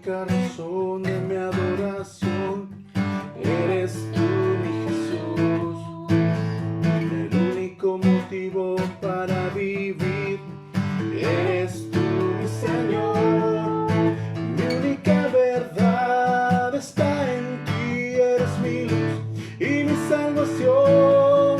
única razón de mi adoración eres tú, mi Jesús. El único motivo para vivir eres tú, mi Señor. Mi única verdad está en ti, eres mi luz y mi salvación.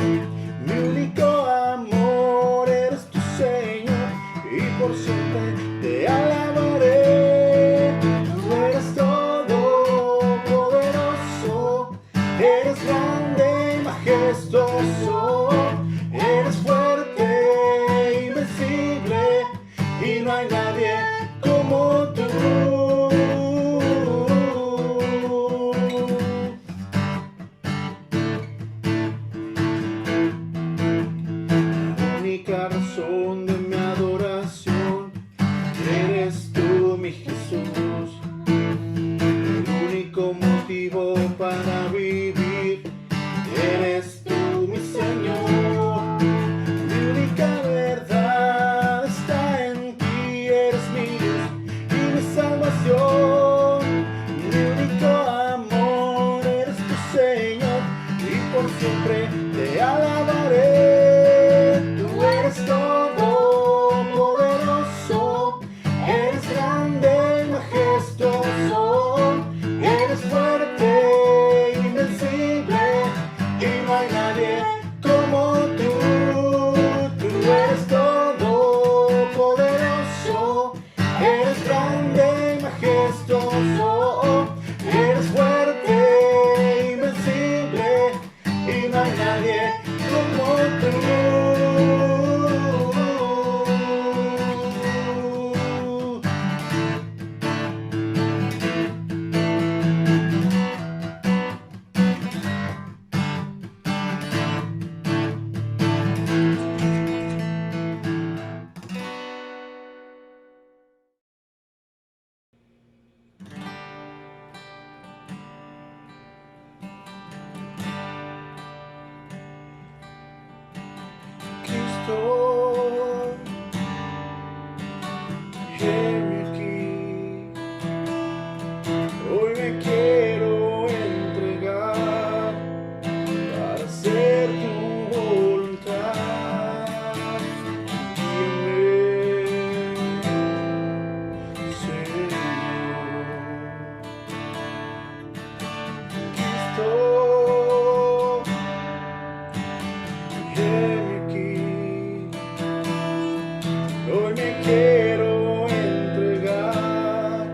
Mi único amor eres tu Señor y por siempre te alabaré. Tú eres todopoderoso, eres grande y majestuoso, eres fuerte e invencible y no hay nadie como tú. La única razón de mi adoración eres tú, mi Jesús. El único motivo para vivir eres tú, mi Señor. Mi única verdad está en ti, eres mi luz y mi salvación. Mi único amor eres tu Señor y por siempre te alabaré. Tú eres todopoderoso, eres grande y majestuoso, eres fuerte e invencible y no hay nadie como tú. Tú eres todopoderoso, eres grande y majestuoso, eres fuerte e invencible y no hay nadie como tú. Cristo, heme aquí. Hoy me quiero entregar para hacer tu voluntad. Guíame, Señor. Cristo, heme aquí. Hoy me quiero entregar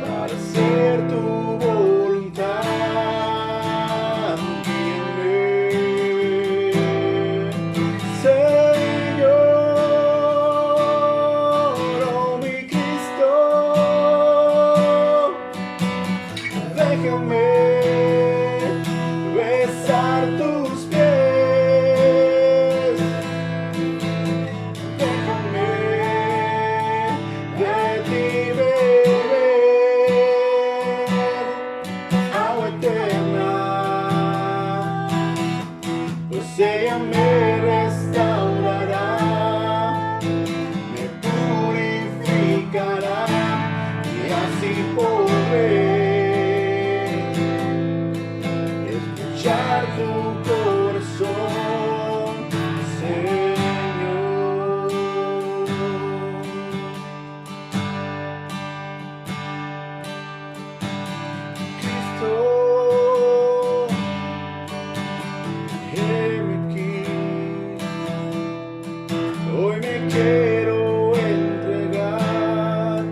para hacer tu voluntad. Guíame, Señor, oh mi Cristo. Déjame besar tus pies. Déjame de ti beber agua eterna, pues ella me restaurará, me purificará y así podré escuchar tu corazón, Señor. Cristo, heme aquí. Hoy me quiero entregar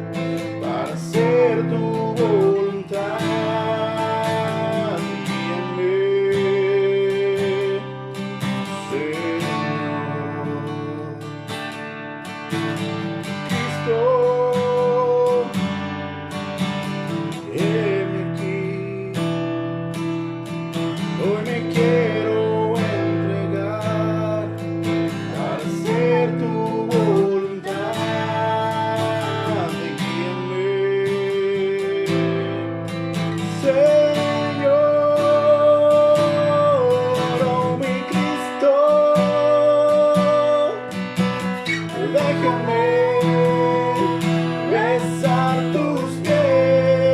para hacer tu voluntad. Guíame, Señor. Cristo, heme aquí. Hoy me quiero entregar para hacer tu voluntad. Guíame, Señor, oh mi Cristo. Déjame besar tus pies.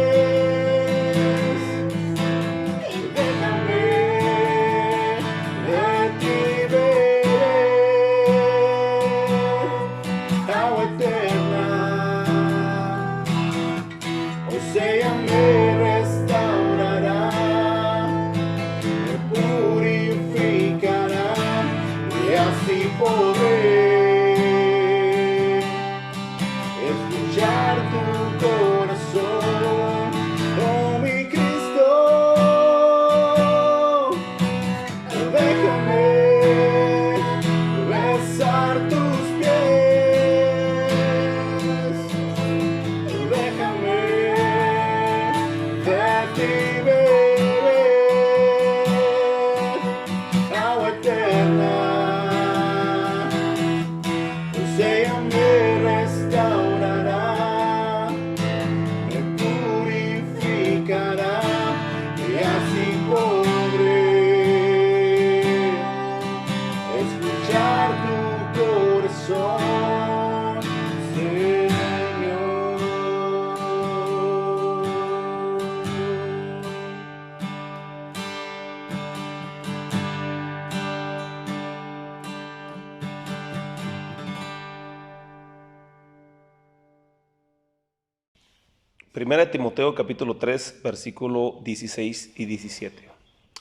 Primera de Timoteo capítulo 3, versículo 16 y 17.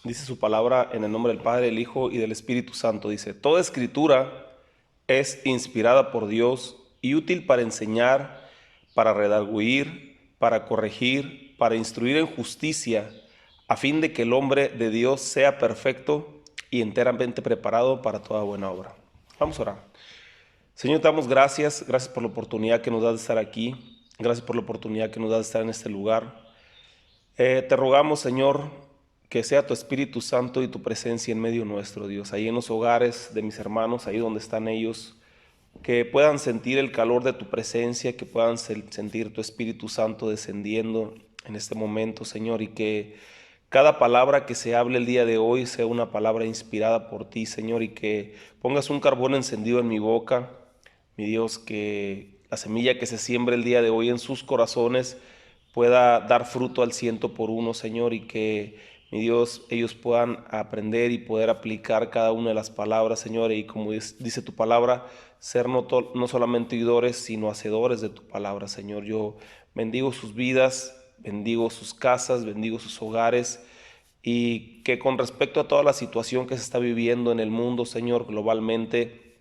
Dice su palabra en el nombre del Padre, del Hijo y del Espíritu Santo. Dice: toda escritura es inspirada por Dios y útil para enseñar, para redarguir, para corregir, para instruir en justicia, a fin de que el hombre de Dios sea perfecto y enteramente preparado para toda buena obra. Vamos a orar. Señor, te damos gracias por la oportunidad que nos das de estar aquí. Gracias por la oportunidad que nos das de estar en este lugar. Te rogamos, Señor, que sea tu Espíritu Santo y tu presencia en medio nuestro, Dios, ahí en los hogares de mis hermanos, ahí donde están ellos, que puedan sentir el calor de tu presencia, que puedan sentir tu Espíritu Santo descendiendo en este momento, Señor, y que cada palabra que se hable el día de hoy sea una palabra inspirada por ti, Señor, y que pongas un carbón encendido en mi boca, mi Dios, que la semilla que se siembre el día de hoy en sus corazones pueda dar fruto al 100 por 1, Señor, y que, mi Dios, ellos puedan aprender y poder aplicar cada una de las palabras, Señor, y como dice tu palabra, ser no solamente oidores, sino hacedores de tu palabra, Señor. Yo bendigo sus vidas, bendigo sus casas, bendigo sus hogares, y que con respecto a toda la situación que se está viviendo en el mundo, Señor, globalmente,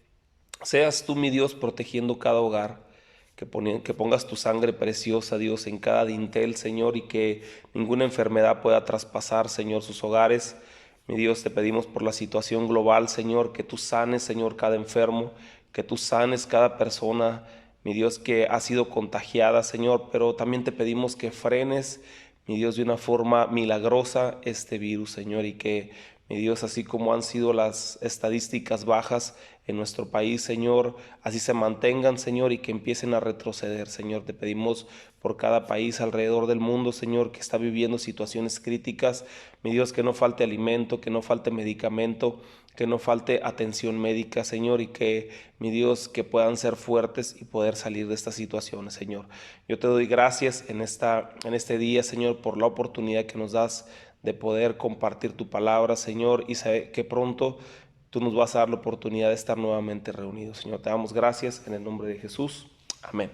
seas tú, mi Dios, protegiendo cada hogar, que pongas tu sangre preciosa, Dios, en cada dintel, Señor, y que ninguna enfermedad pueda traspasar, Señor, sus hogares. Mi Dios, te pedimos por la situación global, Señor, que tú sanes, Señor, cada enfermo, que tú sanes cada persona, mi Dios, que ha sido contagiada, Señor, pero también te pedimos que frenes, mi Dios, de una forma milagrosa este virus, Señor, y que, mi Dios, así como han sido las estadísticas bajas en nuestro país, Señor, así se mantengan, Señor, y que empiecen a retroceder, Señor. Te pedimos por cada país alrededor del mundo, Señor, que está viviendo situaciones críticas, mi Dios, que no falte alimento, que no falte medicamento, que no falte atención médica, Señor, y que, mi Dios, que puedan ser fuertes y poder salir de estas situaciones, Señor. Yo te doy gracias en este día, Señor, por la oportunidad que nos das de poder compartir tu palabra, Señor, y saber que pronto tú nos vas a dar la oportunidad de estar nuevamente reunidos. Señor, te damos gracias en el nombre de Jesús. Amén.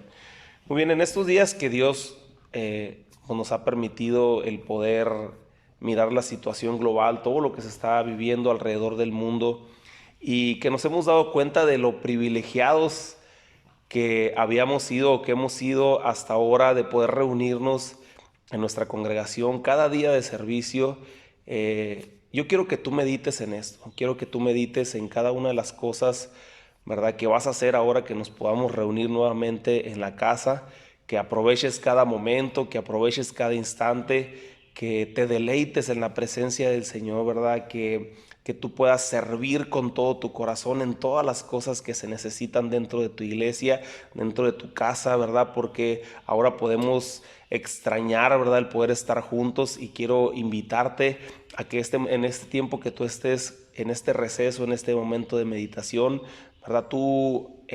Muy bien, en estos días que Dios nos ha permitido el poder mirar la situación global, todo lo que se está viviendo alrededor del mundo, y que nos hemos dado cuenta de lo privilegiados que habíamos sido o que hemos sido hasta ahora de poder reunirnos en nuestra congregación cada día de servicio. Yo quiero que tú medites en esto, quiero que tú medites en cada una de las cosas, ¿verdad?, que vas a hacer ahora que nos podamos reunir nuevamente en la casa, que aproveches cada momento, que aproveches cada instante, que te deleites en la presencia del Señor, ¿verdad?, que tú puedas servir con todo tu corazón en todas las cosas que se necesitan dentro de tu iglesia, dentro de tu casa, ¿verdad?, porque ahora podemos extrañar, ¿verdad?, el poder estar juntos, y quiero invitarte a que en este tiempo que tú estés en este receso, en este momento de meditación, ¿verdad?, tú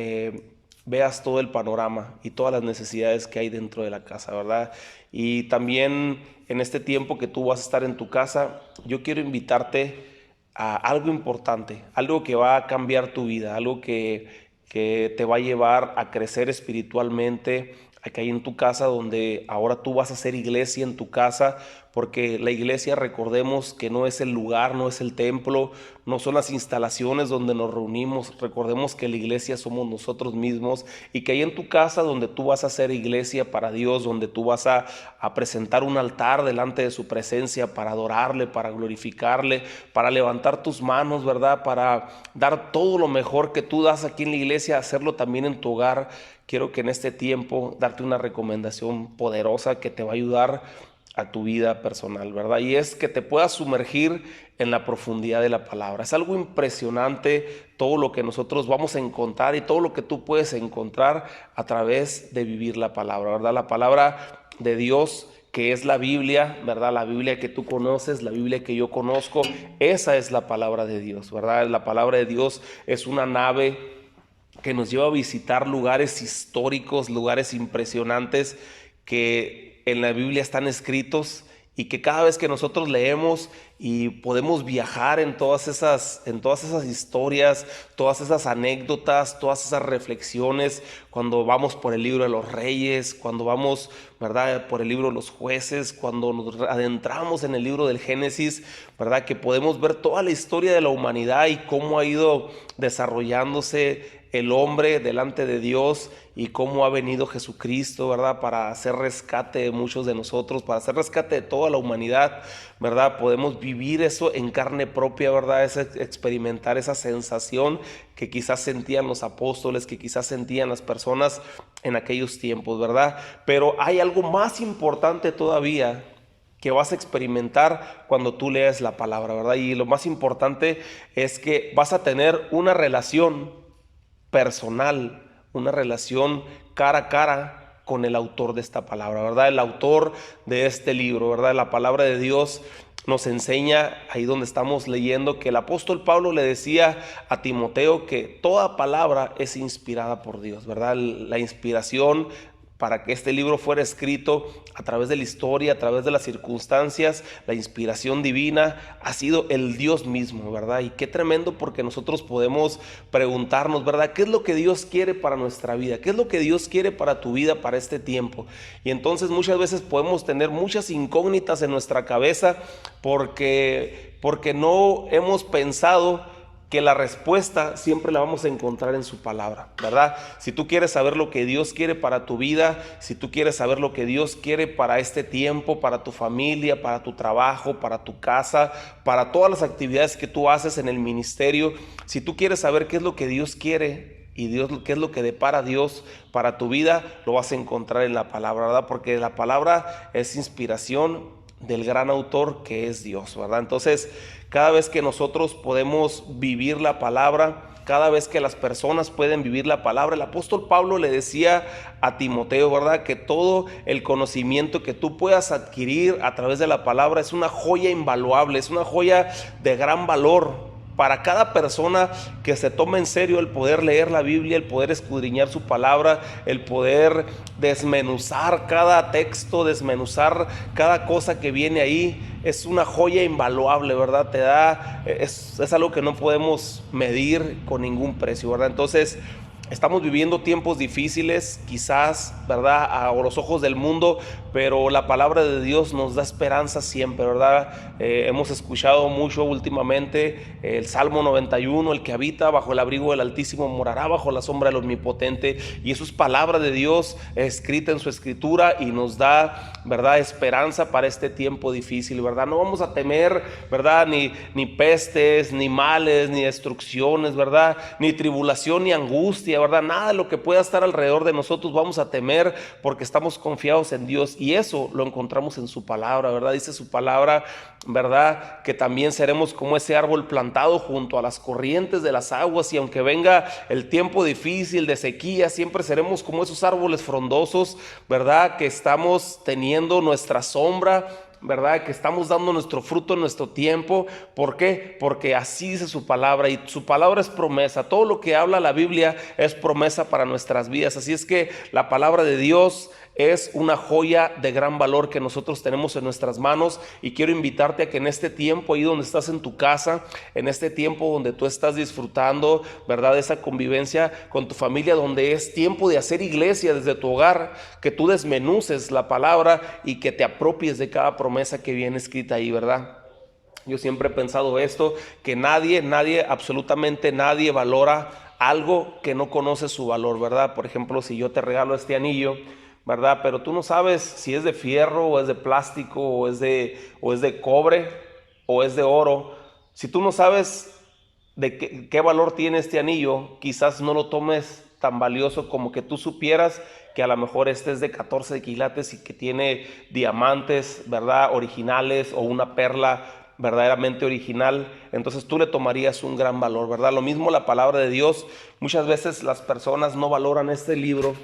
veas todo el panorama y todas las necesidades que hay dentro de la casa, ¿verdad? Y también en este tiempo que tú vas a estar en tu casa, yo quiero invitarte a algo importante, algo que va a cambiar tu vida, algo que te va a llevar a crecer espiritualmente, aquí hay en tu casa, donde ahora tú vas a hacer iglesia en tu casa, porque la iglesia, recordemos que no es el lugar, no es el templo, no son las instalaciones donde nos reunimos. Recordemos que la iglesia somos nosotros mismos, y que ahí en tu casa, donde tú vas a hacer iglesia para Dios, donde tú vas a presentar un altar delante de su presencia para adorarle, para glorificarle, para levantar tus manos, ¿verdad?, para dar todo lo mejor que tú das aquí en la iglesia, hacerlo también en tu hogar. Quiero que en este tiempo darte una recomendación poderosa que te va a ayudar a tu vida personal, ¿verdad? Y es que te puedas sumergir en la profundidad de la palabra. Es algo impresionante todo lo que nosotros vamos a encontrar y todo lo que tú puedes encontrar a través de vivir la palabra, ¿verdad? La palabra de Dios, que es la Biblia, ¿verdad? La Biblia que tú conoces, la Biblia que yo conozco, esa es la palabra de Dios, ¿verdad? La palabra de Dios es una nave que nos lleva a visitar lugares históricos, lugares impresionantes que en la Biblia están escritos, y que cada vez que nosotros leemos y podemos viajar en todas esas historias, todas esas anécdotas, todas esas reflexiones, cuando vamos por el libro de los Reyes, cuando vamos, ¿verdad?, por el libro de los Jueces, cuando nos adentramos en el libro del Génesis, ¿verdad?, que podemos ver toda la historia de la humanidad y cómo ha ido desarrollándose el hombre delante de Dios y cómo ha venido Jesucristo, ¿verdad?, para hacer rescate de muchos de nosotros, para hacer rescate de toda la humanidad, ¿verdad? Podemos vivir eso en carne propia, ¿verdad? Es experimentar esa sensación que quizás sentían los apóstoles, que quizás sentían las personas en aquellos tiempos, ¿verdad? Pero hay algo más importante todavía que vas a experimentar cuando tú lees la palabra, ¿verdad? Y lo más importante es que vas a tener una relación personal, una relación cara a cara con el autor de esta palabra, ¿verdad? El autor de este libro, ¿verdad? La palabra de Dios nos enseña, ahí donde estamos leyendo, que el apóstol Pablo le decía a Timoteo que toda palabra es inspirada por Dios, ¿verdad? La inspiración para que este libro fuera escrito a través de la historia, a través de las circunstancias, la inspiración divina ha sido el Dios mismo, ¿verdad? Y qué tremendo, porque nosotros podemos preguntarnos, ¿verdad?, ¿qué es lo que Dios quiere para nuestra vida? ¿Qué es lo que Dios quiere para tu vida, para este tiempo? Y entonces muchas veces podemos tener muchas incógnitas en nuestra cabeza porque no hemos pensado que la respuesta siempre la vamos a encontrar en su palabra, ¿verdad? Si tú quieres saber lo que Dios quiere para tu vida, si tú quieres saber lo que Dios quiere para este tiempo, para tu familia, para tu trabajo, para tu casa, para todas las actividades que tú haces en el ministerio, si tú quieres saber qué es lo que Dios quiere y qué es lo que depara Dios para tu vida, lo vas a encontrar en la palabra, ¿verdad? Porque la palabra es inspiración del gran autor que es Dios, ¿verdad? Entonces, cada vez que nosotros podemos vivir la palabra, cada vez que las personas pueden vivir la palabra, el apóstol Pablo le decía a Timoteo, ¿verdad?, que todo el conocimiento que tú puedas adquirir a través de la palabra es una joya invaluable, es una joya de gran valor para cada persona que se toma en serio el poder leer la Biblia, el poder escudriñar su palabra, el poder desmenuzar cada texto, desmenuzar cada cosa que viene ahí. Es una joya invaluable, ¿verdad? Es algo que no podemos medir con ningún precio, ¿verdad? Entonces, estamos viviendo tiempos difíciles, quizás, ¿verdad?, a los ojos del mundo, pero la palabra de Dios nos da esperanza siempre, ¿verdad? Hemos escuchado mucho últimamente el Salmo 91, el que habita bajo el abrigo del Altísimo morará bajo la sombra del Omnipotente, y eso es palabra de Dios escrita en su escritura y nos da, ¿verdad?, esperanza para este tiempo difícil, ¿verdad? No vamos a temer, ¿verdad?, ni pestes, ni males, ni destrucciones, ¿verdad?, ni tribulación, ni angustia, ¿verdad? Nada de lo que pueda estar alrededor de nosotros vamos a temer, porque estamos confiados en Dios, y eso lo encontramos en su palabra, ¿verdad? Dice su palabra, ¿verdad?, que también seremos como ese árbol plantado junto a las corrientes de las aguas, y aunque venga el tiempo difícil de sequía, siempre seremos como esos árboles frondosos, ¿verdad?, que estamos teniendo nuestra sombra, ¿verdad?, que estamos dando nuestro fruto en nuestro tiempo. ¿Por qué? Porque así dice su palabra, y su palabra es promesa. Todo lo que habla la Biblia es promesa para nuestras vidas. Así es que la palabra de Dios es una joya de gran valor que nosotros tenemos en nuestras manos, y quiero invitarte a que en este tiempo, ahí donde estás en tu casa, en este tiempo donde tú estás disfrutando, ¿verdad?, esa convivencia con tu familia, donde es tiempo de hacer iglesia desde tu hogar, que tú desmenuces la palabra y que te apropies de cada promesa que viene escrita ahí, ¿verdad? Yo siempre he pensado esto, que nadie, absolutamente nadie valora algo que no conoce su valor, ¿verdad? Por ejemplo, si yo te regalo este anillo, ¿verdad?, pero tú no sabes si es de fierro o es de plástico o es de cobre o es de oro. Si tú no sabes de qué valor tiene este anillo, quizás no lo tomes tan valioso como que tú supieras que a lo mejor este es de 14 quilates y que tiene diamantes, ¿verdad?, originales, o una perla verdaderamente original. Entonces tú le tomarías un gran valor, ¿verdad? Lo mismo la palabra de Dios. Muchas veces las personas no valoran este libro,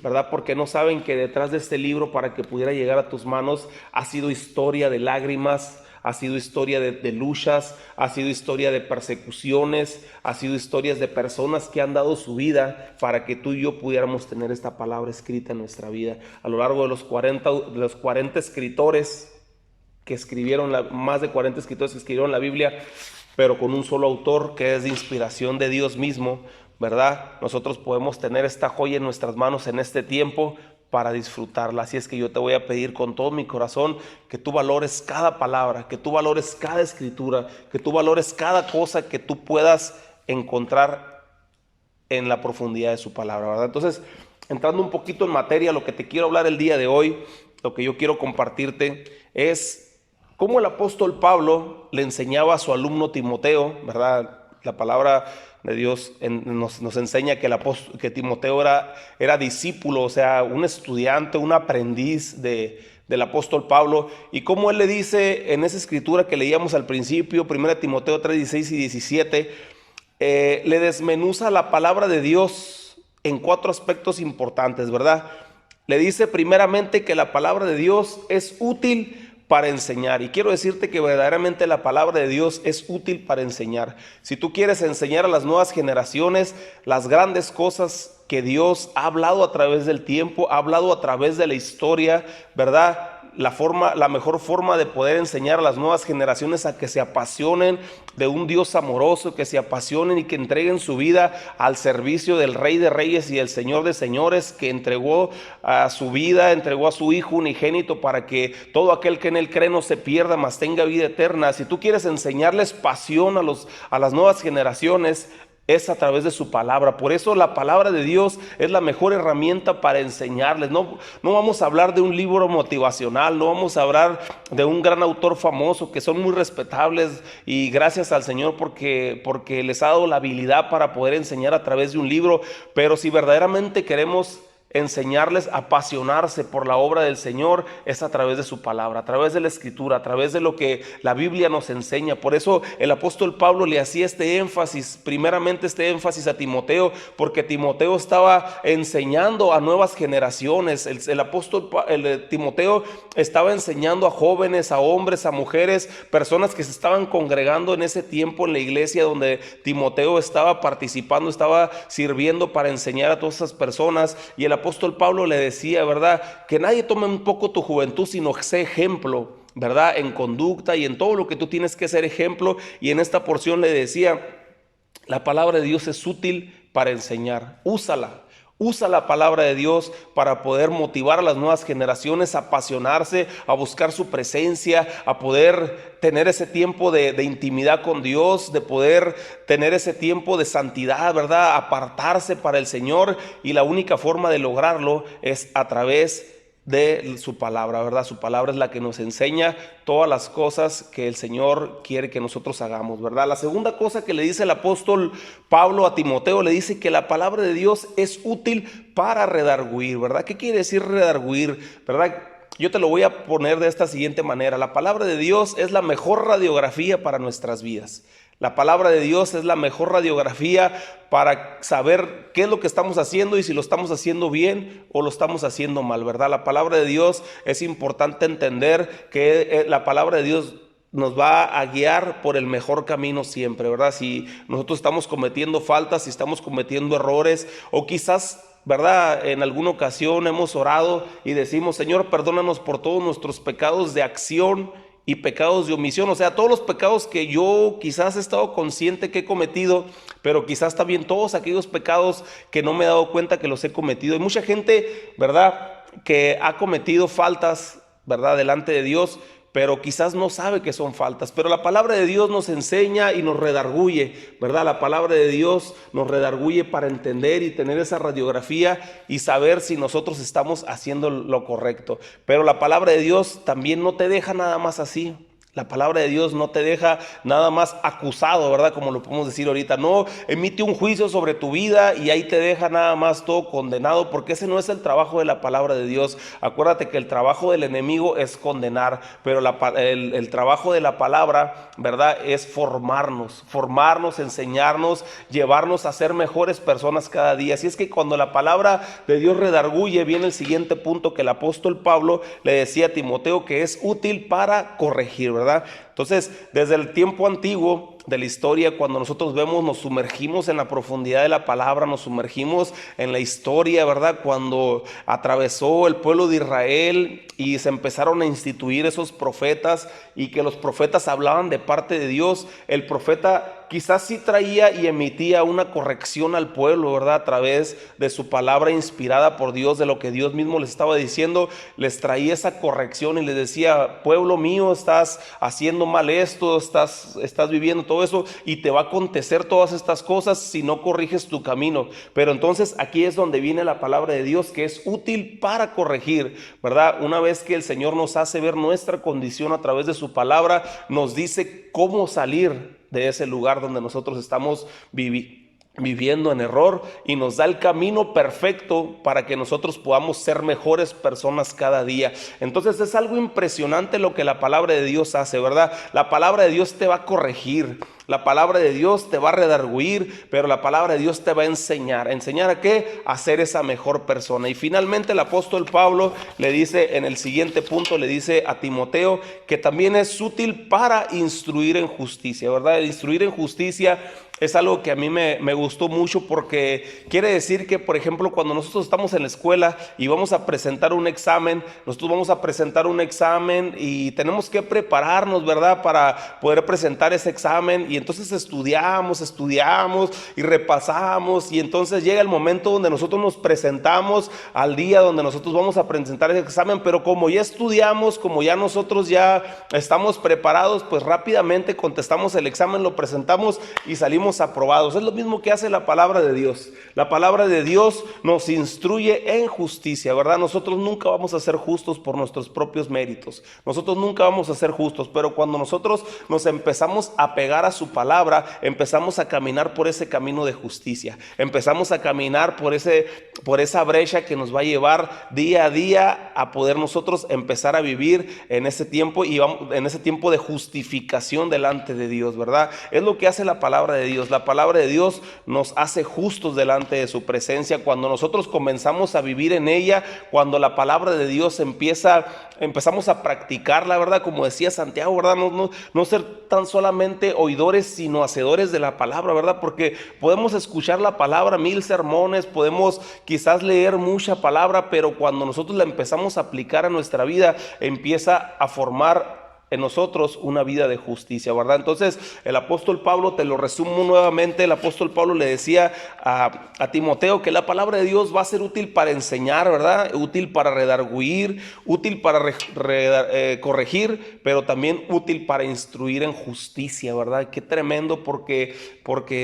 ¿verdad?, porque no saben que detrás de este libro, para que pudiera llegar a tus manos, ha sido historia de lágrimas, ha sido historia de luchas, ha sido historia de persecuciones, ha sido historias de personas que han dado su vida para que tú y yo pudiéramos tener esta palabra escrita en nuestra vida. A lo largo de los 40 escritores que escribieron, más de 40 escritores que escribieron la Biblia, pero con un solo autor que es de inspiración de Dios mismo, ¿verdad? Nosotros podemos tener esta joya en nuestras manos en este tiempo para disfrutarla. Así es que yo te voy a pedir con todo mi corazón que tú valores cada palabra, que tú valores cada escritura, que tú valores cada cosa que tú puedas encontrar en la profundidad de su palabra, ¿verdad? Entonces, entrando un poquito en materia, lo que te quiero hablar el día de hoy, lo que yo quiero compartirte es cómo el apóstol Pablo le enseñaba a su alumno Timoteo, ¿verdad? La palabra de Dios nos enseña que Timoteo era discípulo, o sea, un estudiante, un aprendiz del apóstol Pablo, y cómo él le dice en esa escritura que leíamos al principio, 1 Timoteo 3, 16 y 17, le desmenuza la palabra de Dios en 4 aspectos importantes, ¿verdad? Le dice primeramente que la palabra de Dios es útil para enseñar, y quiero decirte que verdaderamente la palabra de Dios es útil para enseñar. Si tú quieres enseñar a las nuevas generaciones las grandes cosas que Dios ha hablado a través del tiempo, ha hablado a través de la historia, ¿verdad? La mejor forma de poder enseñar a las nuevas generaciones a que se apasionen de un Dios amoroso, que se apasionen y que entreguen su vida al servicio del Rey de Reyes y el Señor de Señores, que entregó a su vida, entregó a su Hijo unigénito para que todo aquel que en él cree no se pierda, mas tenga vida eterna. Si tú quieres enseñarles pasión a las nuevas generaciones, es a través de su palabra. Por eso la palabra de Dios es la mejor herramienta para enseñarles. No vamos a hablar de un libro motivacional, no vamos a hablar de un gran autor famoso, que son muy respetables, y gracias al Señor porque les ha dado la habilidad para poder enseñar a través de un libro. Pero si verdaderamente queremos enseñarles a apasionarse por la obra del Señor, es a través de su palabra, a través de la escritura, a través de lo que la Biblia nos enseña. Por eso el apóstol Pablo le hacía primeramente este énfasis a Timoteo, porque Timoteo estaba enseñando a nuevas generaciones. Timoteo estaba enseñando a jóvenes, a hombres, a mujeres, personas que se estaban congregando en ese tiempo en la iglesia donde Timoteo estaba participando, estaba sirviendo para enseñar a todas esas personas. Y el apóstol Pablo le decía, ¿verdad?, que nadie tome un poco tu juventud, sino que sea ejemplo, ¿verdad?, en conducta y en todo lo que tú tienes que ser ejemplo. Y en esta porción le decía, la palabra de Dios es útil para enseñar, úsala. Usa la palabra de Dios para poder motivar a las nuevas generaciones a apasionarse, a buscar su presencia, a poder tener ese tiempo de intimidad con Dios, de poder tener ese tiempo de santidad, ¿verdad? Apartarse para el Señor, y la única forma de lograrlo es a través de su palabra, ¿verdad? Su palabra es la que nos enseña todas las cosas que el Señor quiere que nosotros hagamos, ¿verdad? La segunda cosa que le dice el apóstol Pablo a Timoteo, le dice que la palabra de Dios es útil para redarguir, ¿verdad? ¿Qué quiere decir redarguir, verdad? Yo te lo voy a poner de esta siguiente manera. La palabra de Dios es la mejor radiografía para nuestras vidas. La palabra de Dios es la mejor radiografía para saber qué es lo que estamos haciendo y si lo estamos haciendo bien o lo estamos haciendo mal, ¿verdad? La palabra de Dios, es importante entender que la palabra de Dios nos va a guiar por el mejor camino siempre, ¿verdad? Si nosotros estamos cometiendo faltas, si estamos cometiendo errores, o quizás, ¿verdad?, en alguna ocasión hemos orado y decimos, Señor, perdónanos por todos nuestros pecados de acción y pecados de omisión, o sea, todos los pecados que yo quizás he estado consciente que he cometido, pero quizás también todos aquellos pecados que no me he dado cuenta que los he cometido. Hay mucha gente, ¿verdad?, que ha cometido faltas, ¿verdad?, delante de Dios, pero quizás no sabe que son faltas. Pero la palabra de Dios nos enseña y nos redarguye, ¿verdad? La palabra de Dios nos redarguye para entender y tener esa radiografía y saber si nosotros estamos haciendo lo correcto. Pero la palabra de Dios también no te deja nada más así. La palabra de Dios no te deja nada más acusado, ¿verdad?, como lo podemos decir ahorita. No emite un juicio sobre tu vida y ahí te deja nada más todo condenado, porque ese no es el trabajo de la palabra de Dios. Acuérdate que el trabajo del enemigo es condenar, pero el trabajo de la palabra, ¿verdad?, es formarnos, enseñarnos, llevarnos a ser mejores personas cada día. Así es que cuando la palabra de Dios redarguye, viene el siguiente punto que el apóstol Pablo le decía a Timoteo, que es útil para corregir, ¿verdad? Entonces, desde el tiempo antiguo, de la historia, cuando nosotros vemos, nos sumergimos en la profundidad de la palabra, nos sumergimos en la historia, ¿verdad? Cuando atravesó el pueblo de Israel y se empezaron a instituir esos profetas y que los profetas hablaban de parte de Dios, el profeta quizás sí traía y emitía una corrección al pueblo, ¿verdad? A través de su palabra inspirada por Dios, de lo que Dios mismo les estaba diciendo, les traía esa corrección y les decía: pueblo mío, estás haciendo mal esto, estás viviendo todo eso y te va a acontecer todas estas cosas si no corriges tu camino. Pero entonces aquí es donde viene la palabra de Dios, que es útil para corregir, ¿verdad? Una vez que el Señor nos hace ver nuestra condición a través de su palabra, nos dice cómo salir de ese lugar donde nosotros estamos viviendo en error, y nos da el camino perfecto para que nosotros podamos ser mejores personas cada día. Entonces es algo impresionante lo que la palabra de Dios hace, ¿verdad? La palabra de Dios te va a corregir, la palabra de Dios te va a redarguir, pero la palabra de Dios te va a enseñar. ¿Enseñar a qué? A ser esa mejor persona. Y finalmente el apóstol Pablo le dice en el siguiente punto, le dice a Timoteo que también es útil para instruir en justicia, ¿verdad? Instruir en justicia es algo que a mí me gustó mucho, porque quiere decir que, por ejemplo, cuando nosotros estamos en la escuela y vamos a presentar un examen, y tenemos que prepararnos, ¿verdad? Para poder presentar ese examen, y entonces estudiamos y repasamos, y entonces llega el momento donde nosotros nos presentamos al día donde nosotros vamos a presentar ese examen, pero como ya estudiamos, como ya nosotros ya estamos preparados, pues rápidamente contestamos el examen, lo presentamos y salimos aprobados. Es lo mismo que hace la palabra de Dios. La palabra de Dios nos instruye en justicia, ¿verdad? Nosotros nunca vamos a ser justos por nuestros propios méritos. Nosotros nunca vamos a ser justos, pero cuando nosotros nos empezamos a pegar a su palabra, empezamos a caminar por ese camino de justicia. Empezamos a caminar por esa brecha que nos va a llevar día a día a poder nosotros empezar a vivir en ese tiempo, y en ese tiempo de justificación delante de Dios, ¿verdad? Es lo que hace la palabra de Dios. La palabra de Dios nos hace justos delante de su presencia cuando nosotros comenzamos a vivir en ella, cuando la palabra de Dios empezamos a practicarla, ¿verdad? Como decía Santiago, ¿verdad? No ser tan solamente oidores, sino hacedores de la palabra, ¿verdad? Porque podemos escuchar la palabra, 1000 sermones, podemos quizás leer mucha palabra, pero cuando nosotros la empezamos a aplicar a nuestra vida, empieza a formar en nosotros una vida de justicia, ¿verdad? Entonces el apóstol Pablo, te lo resumo nuevamente, el apóstol Pablo le decía a Timoteo que la palabra de Dios va a ser útil para enseñar, ¿verdad? Útil para redarguir, útil para corregir, pero también útil para instruir en justicia, ¿verdad? Qué tremendo, porque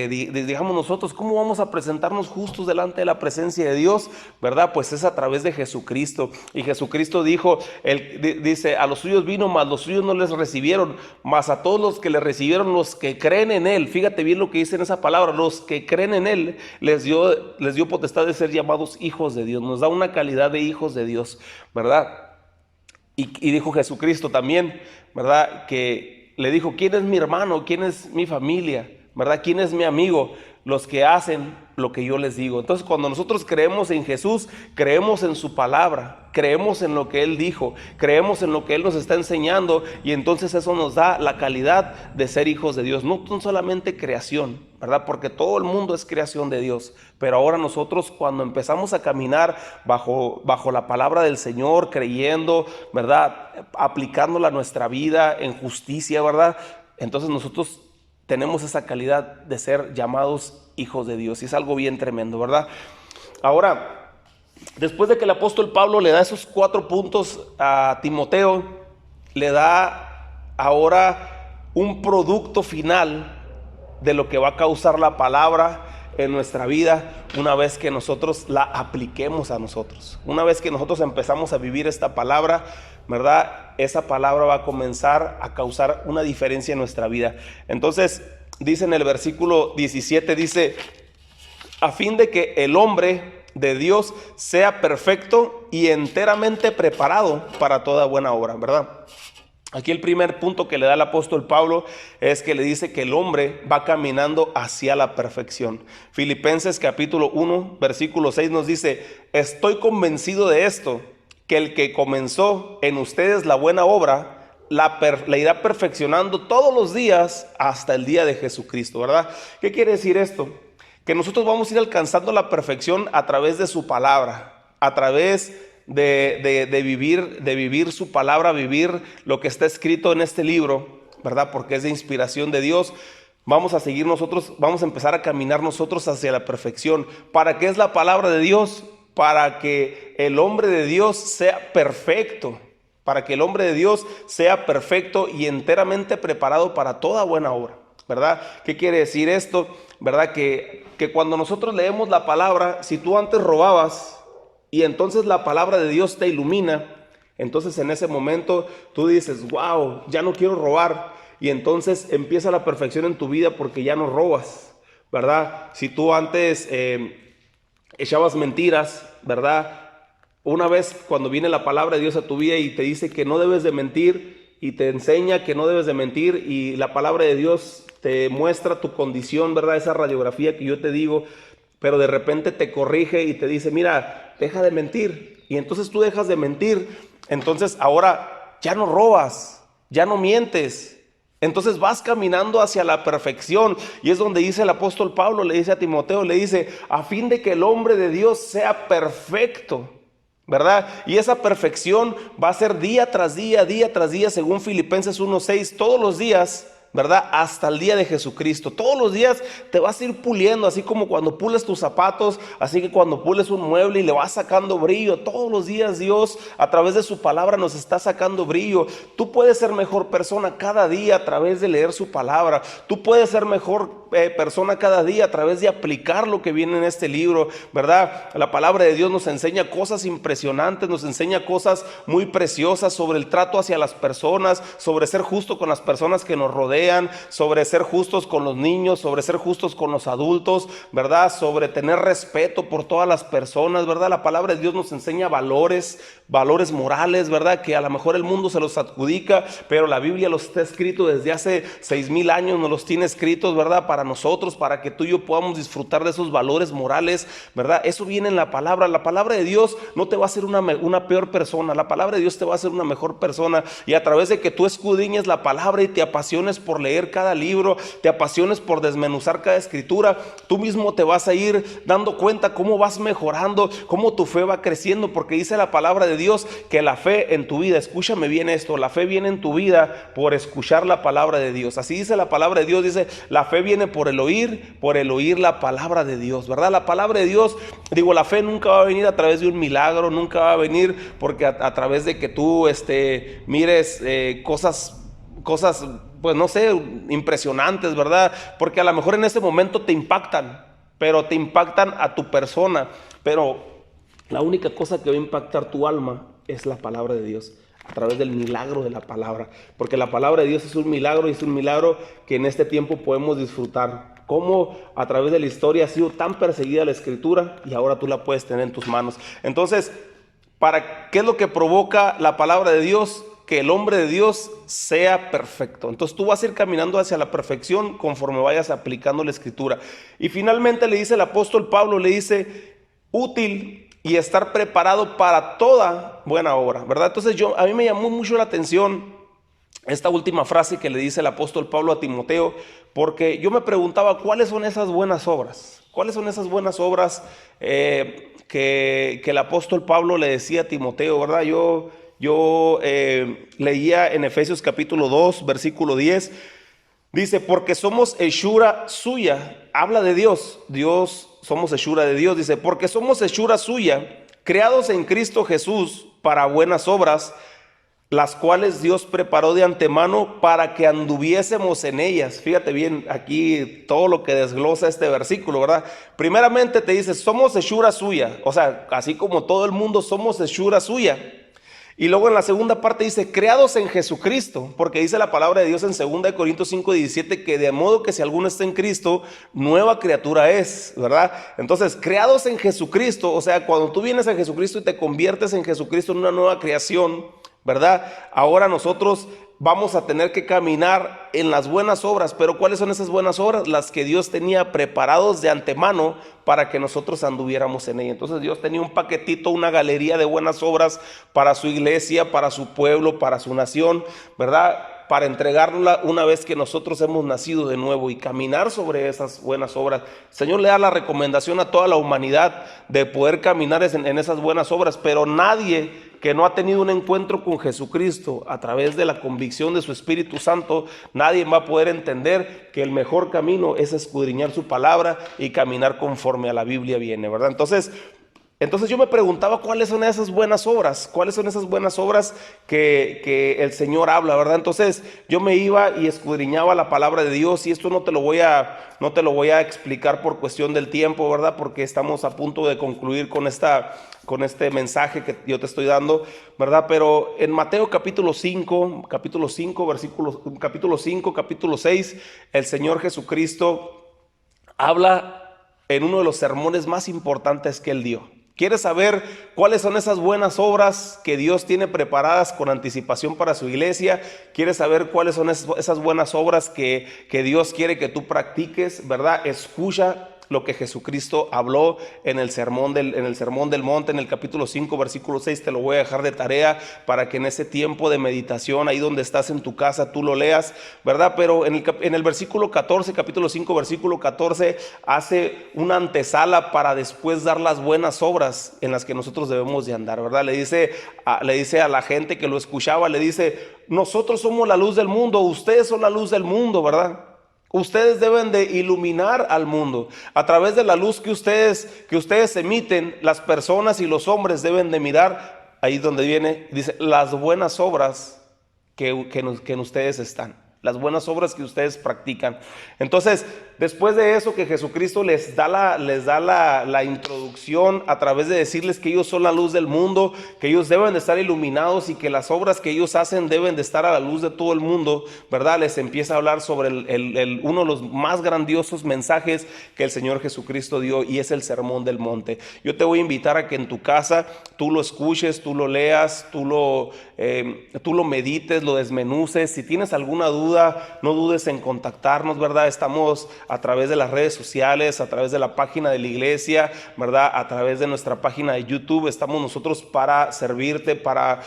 digamos nosotros, ¿cómo vamos a presentarnos justos delante de la presencia de Dios? ¿Verdad? Pues es a través de Jesucristo. Y Jesucristo dijo, dice, a los suyos vino, mas los suyos no les recibieron, mas a todos los que le recibieron, los que creen en él, fíjate bien lo que dice en esa palabra, los que creen en él, les dio potestad de ser llamados hijos de Dios. Nos da una calidad de hijos de Dios, ¿verdad? Y dijo Jesucristo también, ¿verdad? Que le dijo, ¿quién es mi hermano? ¿Quién es mi familia? ¿Verdad? ¿Quién es mi amigo? Los que hacen lo que yo les digo. Entonces, cuando nosotros creemos en Jesús, creemos en su palabra, creemos en lo que Él dijo, creemos en lo que Él nos está enseñando, y entonces eso nos da la calidad de ser hijos de Dios. No solamente creación, ¿verdad? Porque todo el mundo es creación de Dios, pero ahora nosotros, cuando empezamos a caminar bajo la palabra del Señor, creyendo, ¿verdad? Aplicándola a nuestra vida en justicia, ¿verdad? Entonces nosotros tenemos esa calidad de ser llamados hijos de Dios, y es algo bien tremendo, ¿verdad? Ahora, después de que el apóstol Pablo le da esos 4 puntos a Timoteo, le da ahora un producto final de lo que va a causar la palabra en nuestra vida una vez que nosotros la apliquemos a nosotros. Una vez que nosotros empezamos a vivir esta palabra, ¿verdad? Esa palabra va a comenzar a causar una diferencia en nuestra vida. Entonces, dice en el versículo 17, dice, a fin de que el hombre de Dios sea perfecto y enteramente preparado para toda buena obra, ¿verdad? Aquí el primer punto que le da el apóstol Pablo es que le dice que el hombre va caminando hacia la perfección. Filipenses capítulo 1, versículo 6 nos dice, estoy convencido de esto, que el que comenzó en ustedes la buena obra, la irá perfeccionando todos los días hasta el día de Jesucristo, ¿verdad? ¿Qué quiere decir esto? Que nosotros vamos a ir alcanzando la perfección a través de su palabra, a través de vivir su palabra, vivir lo que está escrito en este libro, ¿verdad? Porque es de inspiración de Dios. Vamos a seguir nosotros, vamos a empezar a caminar nosotros hacia la perfección. ¿Para qué es la palabra de Dios? Para que el hombre de Dios sea perfecto. Para que el hombre de Dios sea perfecto y enteramente preparado para toda buena obra, ¿verdad? ¿Qué quiere decir esto? ¿Verdad? Que cuando nosotros leemos la palabra, si tú antes robabas y entonces la palabra de Dios te ilumina, entonces en ese momento tú dices, wow, ya no quiero robar. Y entonces empieza la perfección en tu vida porque ya no robas, ¿verdad? Si tú antes echabas mentiras, ¿verdad? Una vez cuando viene la palabra de Dios a tu vida y te dice que no debes de mentir y te enseña que no debes de mentir y la palabra de Dios te muestra tu condición, ¿verdad? Esa radiografía que yo te digo, pero de repente te corrige y te dice, mira, deja de mentir. Y entonces tú dejas de mentir, entonces ahora ya no robas, ya no mientes. Entonces vas caminando hacia la perfección y es donde dice el apóstol Pablo, le dice a Timoteo, le dice, a fin de que el hombre de Dios sea perfecto, ¿verdad? Y esa perfección va a ser día tras día, según Filipenses 1:6, todos los días, ¿verdad? Hasta el día de Jesucristo. Todos los días te vas a ir puliendo, así como cuando pules tus zapatos, así que cuando pules un mueble y le vas sacando brillo. Todos los días Dios a través de su palabra nos está sacando brillo. Tú puedes ser mejor persona cada día a través de leer su palabra. Tú puedes ser mejor persona cada día a través de aplicar lo que viene en este libro, ¿verdad? La palabra de Dios nos enseña cosas impresionantes, nos enseña cosas muy preciosas sobre el trato hacia las personas, sobre ser justo con las personas que nos rodean, sobre ser justos con los niños, sobre ser justos con los adultos, ¿verdad? Sobre tener respeto por todas las personas, ¿verdad? La palabra de Dios nos enseña valores morales, ¿verdad? Que a lo mejor el mundo se los adjudica, pero la Biblia los está escrito desde hace 6,000 años, nos los tiene escritos, ¿verdad? Para nosotros, para que tú y yo podamos disfrutar de esos valores morales, ¿verdad? Eso viene en la palabra. La palabra de Dios no te va a hacer una peor persona, la palabra de Dios te va a hacer una mejor persona, y a través de que tú escudriñes la palabra y te apasiones por leer cada libro, te apasiones por desmenuzar cada escritura, tú mismo te vas a ir dando cuenta cómo vas mejorando, cómo tu fe va creciendo, porque dice la palabra de Dios que la fe en tu vida, escúchame bien esto, la fe viene en tu vida por escuchar la palabra de Dios. Así dice la palabra de Dios, dice, la fe viene por el oír la palabra de Dios, ¿verdad? La palabra de Dios, digo, la fe nunca va a venir a través de un milagro, nunca va a venir porque a través de que tú mires cosas, pues no sé, impresionantes, ¿verdad? Porque a lo mejor en ese momento te impactan, pero te impactan a tu persona, pero la única cosa que va a impactar tu alma es la palabra de Dios, a través del milagro de la palabra, porque la palabra de Dios es un milagro, y es un milagro que en este tiempo podemos disfrutar. Cómo a través de la historia ha sido tan perseguida la escritura y ahora tú la puedes tener en tus manos. Entonces, ¿qué es lo que provoca la palabra de Dios? Que el hombre de Dios sea perfecto. Entonces tú vas a ir caminando hacia la perfección conforme vayas aplicando la escritura. Y finalmente le dice el apóstol Pablo, le dice, útil y estar preparado para toda buena obra, ¿verdad? Entonces a mí me llamó mucho la atención esta última frase que le dice el apóstol Pablo a Timoteo, porque yo me preguntaba, ¿cuáles son esas buenas obras? ¿Cuáles son esas buenas obras que el apóstol Pablo le decía a Timoteo, ¿verdad? Yo leía en Efesios capítulo 2, versículo 10, dice, porque somos hechura suya, habla de Dios, somos hechura de Dios, dice, porque somos hechura suya, creados en Cristo Jesús para buenas obras, las cuales Dios preparó de antemano para que anduviésemos en ellas. Fíjate bien aquí todo lo que desglosa este versículo, ¿verdad? Primeramente te dice, somos hechura suya, o sea, así como todo el mundo somos hechura suya. Y luego en la segunda parte dice, creados en Jesucristo, porque dice la palabra de Dios en 2 Corintios 5:17, que de modo que si alguno está en Cristo, nueva criatura es, ¿verdad? Entonces, creados en Jesucristo, o sea, cuando tú vienes a Jesucristo y te conviertes en Jesucristo en una nueva creación, ¿verdad? Ahora nosotros vamos a tener que caminar en las buenas obras, pero ¿cuáles son esas buenas obras? Las que Dios tenía preparados de antemano para que nosotros anduviéramos en ella. Entonces Dios tenía un paquetito, una galería de buenas obras para su iglesia, para su pueblo, para su nación, ¿verdad? Para entregarla una vez que nosotros hemos nacido de nuevo y caminar sobre esas buenas obras. El Señor le da la recomendación a toda la humanidad de poder caminar en esas buenas obras, pero nadie que no ha tenido un encuentro con Jesucristo a través de la convicción de su Espíritu Santo, nadie va a poder entender que el mejor camino es escudriñar su palabra y caminar conforme a la Biblia viene, ¿verdad? Entonces yo me preguntaba cuáles son esas buenas obras, que el Señor habla, ¿verdad? Entonces yo me iba y escudriñaba la palabra de Dios, y esto no te lo voy a explicar por cuestión del tiempo, ¿verdad? Porque estamos a punto de concluir con este mensaje que yo te estoy dando, ¿verdad? Pero en Mateo capítulo 5, capítulo 6, el Señor Jesucristo habla en uno de los sermones más importantes que él dio. ¿Quieres saber cuáles son esas buenas obras que Dios tiene preparadas con anticipación para su iglesia? ¿Quieres saber cuáles son esas buenas obras que Dios quiere que tú practiques, verdad? Escucha lo que Jesucristo habló en el sermón del monte, en el capítulo 5, versículo 6. Te lo voy a dejar de tarea para que en ese tiempo de meditación, ahí donde estás en tu casa, tú lo leas, ¿verdad? Pero en el versículo 14, capítulo 5, versículo 14, hace una antesala para después dar las buenas obras en las que nosotros debemos de andar, ¿verdad? Le dice a la gente que lo escuchaba, le dice: nosotros somos la luz del mundo, ustedes son la luz del mundo, ¿verdad? Ustedes deben de iluminar al mundo. A través de la luz que ustedes emiten, las personas y los hombres deben de mirar, ahí donde viene, dice, las buenas obras que en ustedes están. Las buenas obras que ustedes practican. Entonces, después de eso que Jesucristo les da la introducción a través de decirles que ellos son la luz del mundo, que ellos deben de estar iluminados y que las obras que ellos hacen deben de estar a la luz de todo el mundo, ¿verdad? Les empieza a hablar sobre uno de los más grandiosos mensajes que el Señor Jesucristo dio, y es el Sermón del Monte. Yo te voy a invitar a que en tu casa tú lo escuches, tú lo leas, tú lo medites, lo desmenuces. Si tienes alguna duda, no dudes en contactarnos, ¿verdad? Estamos a través de las redes sociales, a través de la página de la iglesia, ¿verdad? A través de nuestra página de YouTube. Estamos nosotros para servirte, para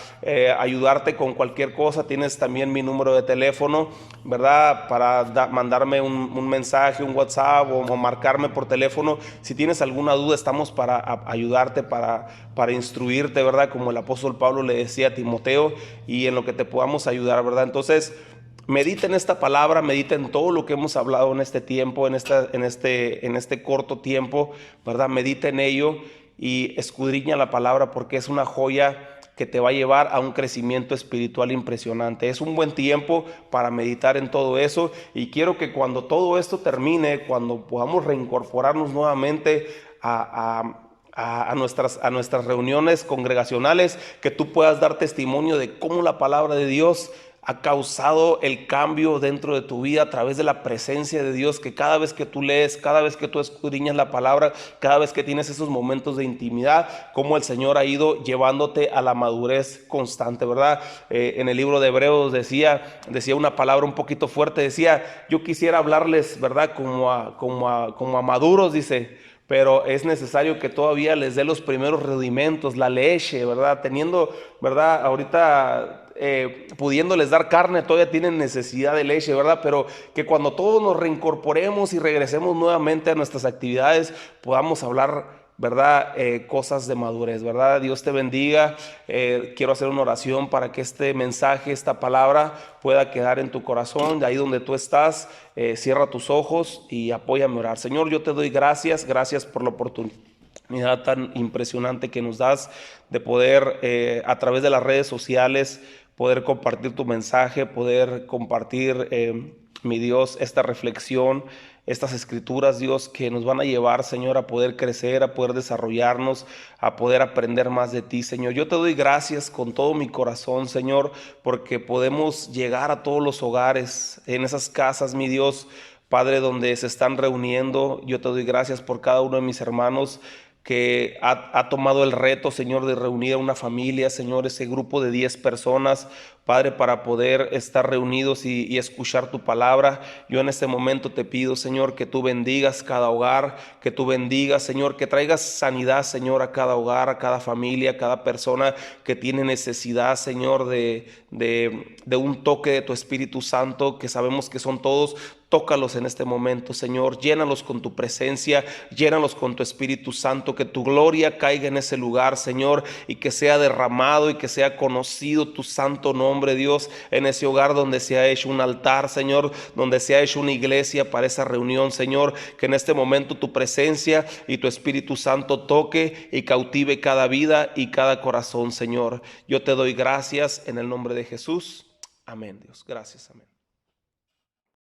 ayudarte con cualquier cosa. Tienes también mi número de teléfono, ¿verdad? Para mandarme un mensaje, un WhatsApp, o marcarme por teléfono. Si tienes alguna duda, estamos para ayudarte, para instruirte, ¿verdad? Como el apóstol Pablo le decía a Timoteo, y en lo que te podamos ayudar, ¿verdad? Entonces, medita en esta palabra, medita en todo lo que hemos hablado en este tiempo, en este corto tiempo, ¿verdad? Medita en ello y escudriña la palabra, porque es una joya que te va a llevar a un crecimiento espiritual impresionante. Es un buen tiempo para meditar en todo eso, y quiero que cuando todo esto termine, cuando podamos reincorporarnos nuevamente a nuestras reuniones congregacionales, que tú puedas dar testimonio de cómo la palabra de Dios ha causado el cambio dentro de tu vida a través de la presencia de Dios, que cada vez que tú lees, cada vez que tú escudriñas la palabra, cada vez que tienes esos momentos de intimidad, cómo el Señor ha ido llevándote a la madurez constante, ¿verdad? En el libro de Hebreos decía una palabra un poquito fuerte, decía: yo quisiera hablarles, ¿verdad? Como a maduros, dice, pero es necesario que todavía les dé los primeros rudimentos, la leche, ¿verdad? Teniendo, ¿verdad? Ahorita pudiéndoles dar carne, todavía tienen necesidad de leche, ¿verdad? Pero que cuando todos nos reincorporemos y regresemos nuevamente a nuestras actividades, podamos hablar, ¿verdad? Cosas de madurez, ¿verdad? Dios te bendiga. Quiero hacer una oración para que este mensaje, esta palabra pueda quedar en tu corazón, de ahí donde tú estás. Cierra tus ojos y apóyame a orar. Señor, yo te doy gracias por la oportunidad tan impresionante que nos das de poder a través de las redes sociales poder compartir tu mensaje, poder compartir, mi Dios, esta reflexión, estas escrituras, Dios, que nos van a llevar, Señor, a poder crecer, a poder desarrollarnos, a poder aprender más de ti, Señor. Yo te doy gracias con todo mi corazón, Señor, porque podemos llegar a todos los hogares, en esas casas, mi Dios, Padre, donde se están reuniendo. Yo te doy gracias por cada uno de mis hermanos que ha tomado el reto, Señor, de reunir a una familia, Señor, ese grupo de 10 personas, Padre, para poder estar reunidos y escuchar tu palabra. Yo en este momento te pido, Señor, que tú bendigas cada hogar, que tú bendigas, Señor, que traigas sanidad, Señor, a cada hogar, a cada familia, a cada persona que tiene necesidad, Señor, de un toque de tu Espíritu Santo, que sabemos que son todos. Tócalos en este momento, Señor, llénalos con tu presencia, llénalos con tu Espíritu Santo, que tu gloria caiga en ese lugar, Señor, y que sea derramado y que sea conocido tu santo nombre, Dios, en ese hogar donde se ha hecho un altar, Señor, donde se ha hecho una iglesia para esa reunión, Señor, que en este momento tu presencia y tu Espíritu Santo toque y cautive cada vida y cada corazón, Señor. Yo te doy gracias en el nombre de Jesús. Amén, Dios. Gracias, amén.